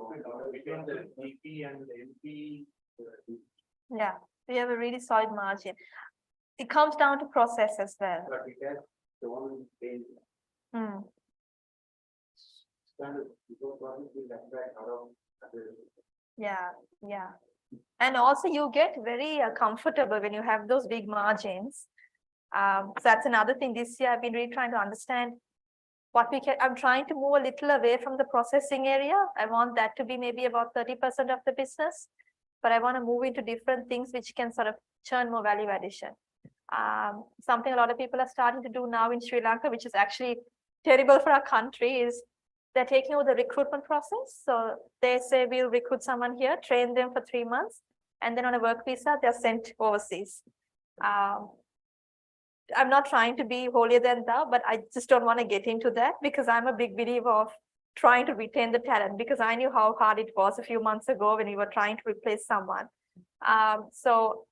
Between the GP and the NP. Yeah, we have a really solid margin. It comes down to process as well. But it has shown in Hmm. standard, because what is that right out of other. Yeah, yeah. And also you get very comfortable when you have those big margins. So that's another thing this year I've been really trying to understand what we can. I'm trying to move a little away from the processing area. I want that to be maybe about 30% of the business, but I want to move into different things which can sort of churn more value addition. Something a lot of people are starting to do now in Sri Lanka, which is actually terrible for our country, is they're taking over the recruitment process. So they say we'll recruit someone here, train them for 3 months, and then on a work visa, they're sent overseas. I'm not trying to be holier than thou, but I just don't want to get into that because I'm a big believer of trying to retain the talent, because I knew how hard it was a few months ago when we were trying to replace someone. So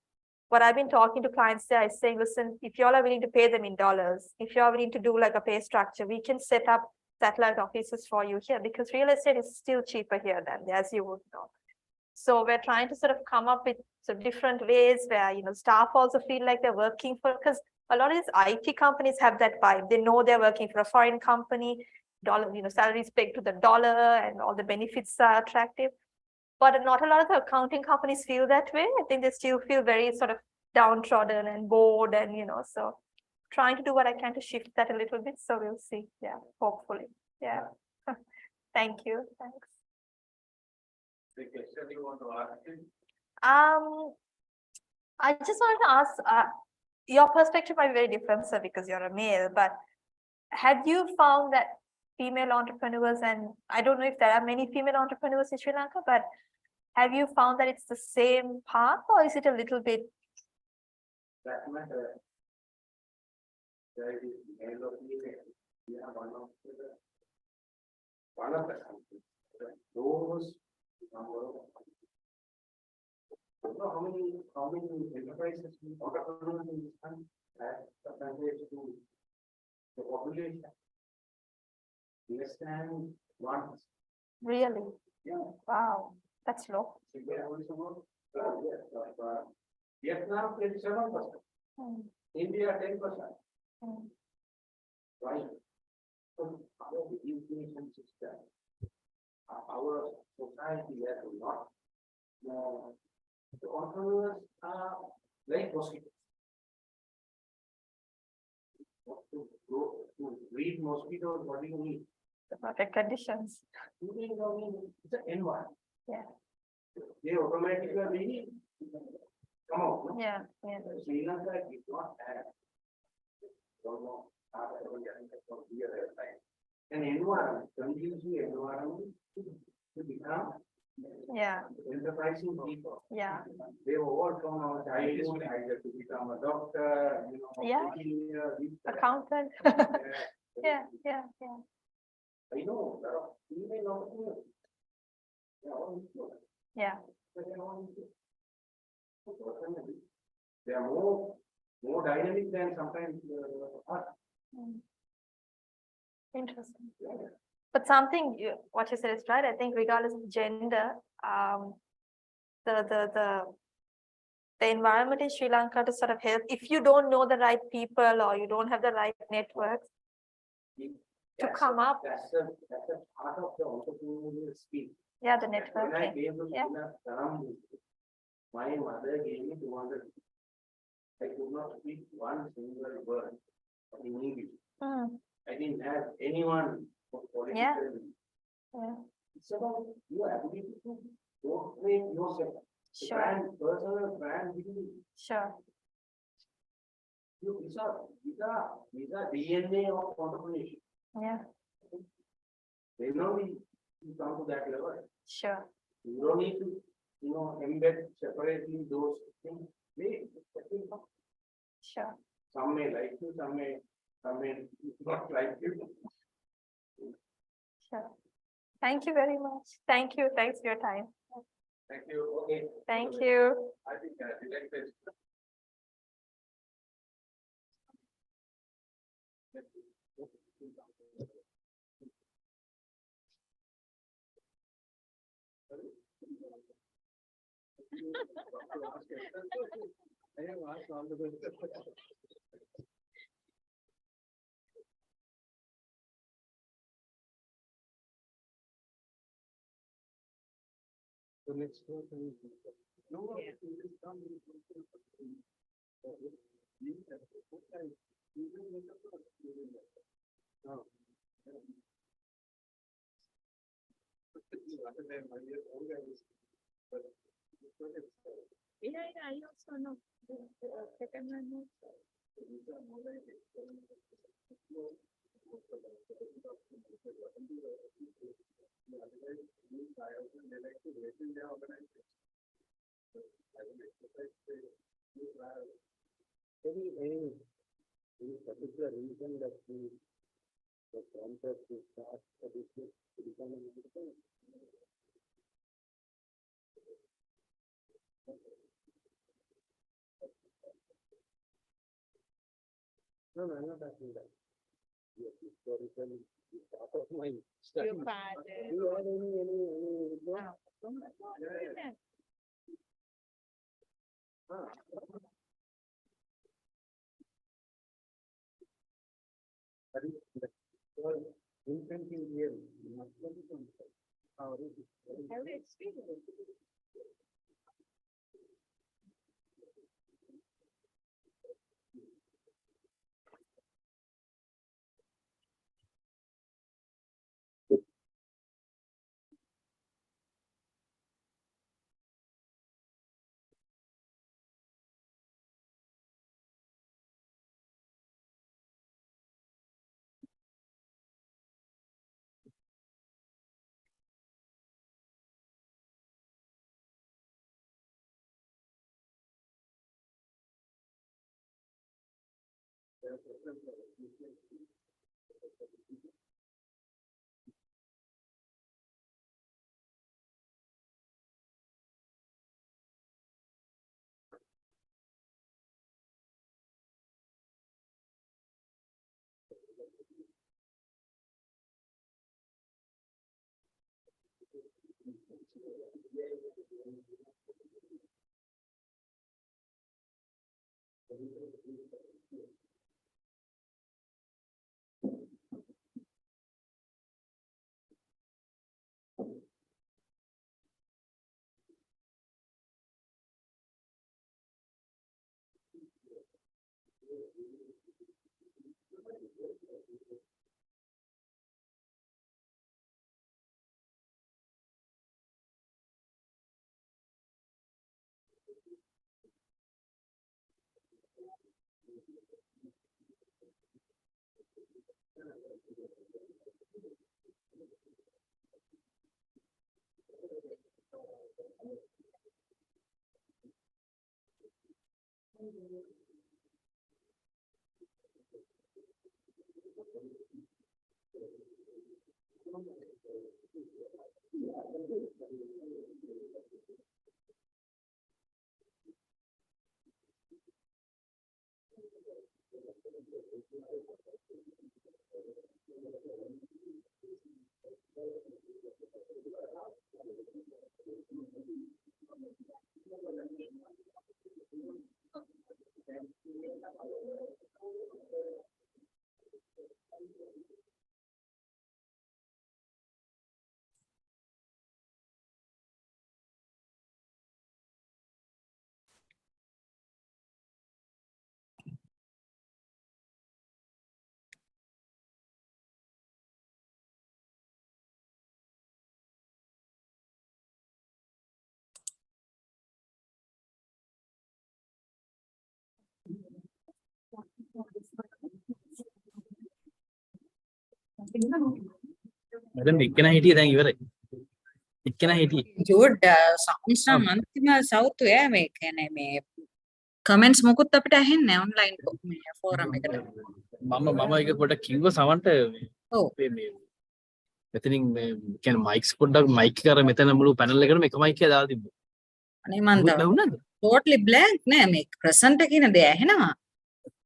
what I've been talking to clients there is saying, listen, if you all are willing to pay them in dollars, if you're willing to do like a pay structure, we can set up satellite offices for you here, because real estate is still cheaper here than there, as you would know. So we're trying to sort of come up with some different ways where, you know, staff also feel like they're working for, because a lot of these IT companies have that vibe. They know they're working for a foreign company, dollar, you know, salaries pegged to the dollar and all the benefits are attractive. But not a lot of the accounting companies feel that way. I think they still feel very sort of downtrodden and bored, and, you know, so trying to do what I can to shift that a little bit. So we'll see. Yeah, hopefully. Yeah. Thank you. Thanks. The question you want to ask is, I just wanted to ask, your perspective might be very different, sir, because you're a male, but have you found that female entrepreneurs, and I don't know if there are many female entrepreneurs in Sri Lanka, but have you found that it's the same path, or is it a little bit? that matter. There is male or female, we are one of the countries. Those number of. You know how many enterprises, entrepreneurs in this country as compared to the population? Less than 1. Really? Yeah. Wow, that's low. Vietnam 27%, Hmm. India 10%. Hmm. Right? So our education system, our society has a lot. The entrepreneurs are like mosquitoes. To breed mosquitoes, what do you need? The perfect conditions. You need it's an environment. Yeah. They automatically come out. No? Yeah, yeah. Sri Lanka did not have an environment, conducive environment to become Yeah, enterprising people. yeah, They were all from our childhood, either to become a doctor, you know, Yeah. engineer, this, that. accountant. Yeah. Yeah, yeah. I know, there are female entrepreneurs. They are all equal. Yeah, They are all equal. So, they are more dynamic than sometimes us. Mm. Interesting. But something what you said is right. I think regardless of gender, the environment in Sri Lanka to sort of help, if you don't know the right people or you don't have the right networks to That's come up. That's a part of the entrepreneurial skill. Yeah, the When I networking. came to Yeah. My mother gave me 200. I could not speak one single word in English. Mm, I didn't have anyone for political. yeah, It's about your ability to portray yourself. The sure, brand, personal brand, sure. these are DNA of entrepreneurship. Yeah, Then only you come to that level. Sure. You don't need to, embed separately those things. Sure. Some may like you, some may not like you. Sure. Thank you very much. Thank you. Thanks for your time. Thank you. Okay. Thank you. I think direct is. The next one. No, Yeah. Yeah, I also know. The second one also. Any particular reason that the prompted to start a business to become an entrepreneur? No, I'm not asking that. Yes, historically, the start of my study. Your father. Do you have any? Ah, yeah. That is the infantile year. How is it? Have you experienced? Madam එක්කෙනා හිටියේ දැන් ඉවරයි. එක්කෙනා හිටියේ. ජෝඩ් sounds නම් අන්තිම සවුතුය මේ කියන්නේ මේ කමෙන්ට්ස් මොකුත් අපිට ඇහෙන්නේ ඔන්ලයින් මේ ෆෝරම් එකට. මම ඒක පොඩ්ඩක් කිව්ව සමන්ට ඔව්. මේ මෙතනින් මේ කියන්නේ මයික්ස් පොඩ්ඩක් මයික් එක අර මෙතන මුළු පැනල් එකටම එක මයික් එක දාලා තිබ්බා. අනේ මන් වුණාද? totally blank නෑ මේ ප්‍රසන්ට් කියන දේ ඇහෙනවා.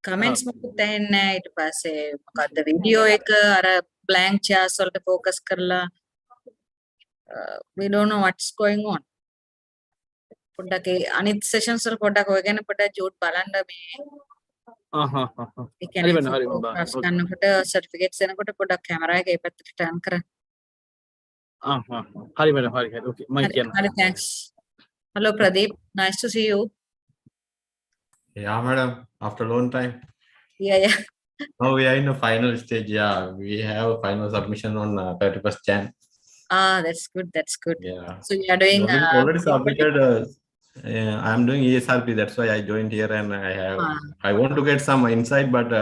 කමෙන්ට්ස් මොකුත් ඇහෙන්නේ නෑ. ඊට පස්සේ මොකද්ද වීඩියෝ එක අර blank chairs වලට ફોකස් කරලා we don't know what's going on. පොඩ්ඩක් ඒ අනිත් සෙෂන්ස් වල පොඩ්ඩක් ඔය ගැන පොඩ්ඩක් ජෝඩ් බලන්න මේ ඒ කියන්නේ හරි ෆෝකස් කරනකොට සර්ටිෆිකේට්ස් එනකොට පොඩ්ඩක් කැමරා එක ඒ පැත්තට ටර්න් කරන්න. හරි මැඩම් හරි ඕකේ මම කියනවා. හරි thanks. Hello Pradeep, nice to see you. Yeah, madam. After a long time. Yeah. Now we are in the final stage. Yeah, we have final submission on 31st Jan. That's good. That's good. Yeah. So you are doing Already submitted. I am doing ESRP. That's why I joined here, and I want to get some insight, but